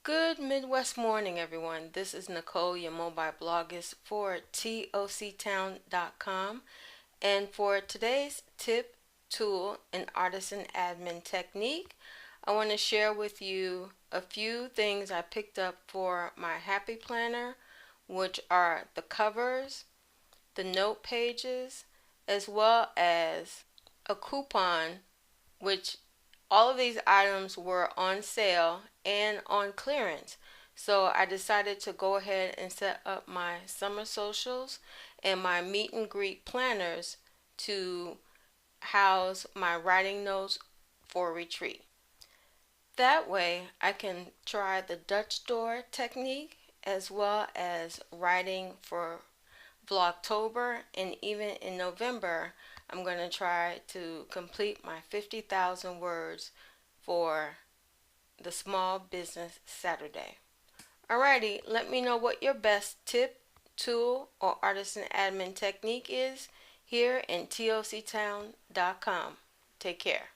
Good Midwest morning, everyone. This is Nicole, your mobile bloggist for toctown.com. And for today's tip, tool, and artisan admin technique, I want to share with you a few things I picked up for my Happy Planner, which are the covers, the note pages, as well as a coupon, which all of these items were on sale and on clearance. So I decided to go ahead and set up my summer socials and my meet and greet planners to house my writing notes for retreat. That way I can try the Dutch door technique as well as writing for Vlogtober, and even in November I'm going to try to complete my 50,000 words for the Small Business Saturday. Alrighty, let me know what your best tip, tool, or artisan admin technique is here in toctown.com. Take care.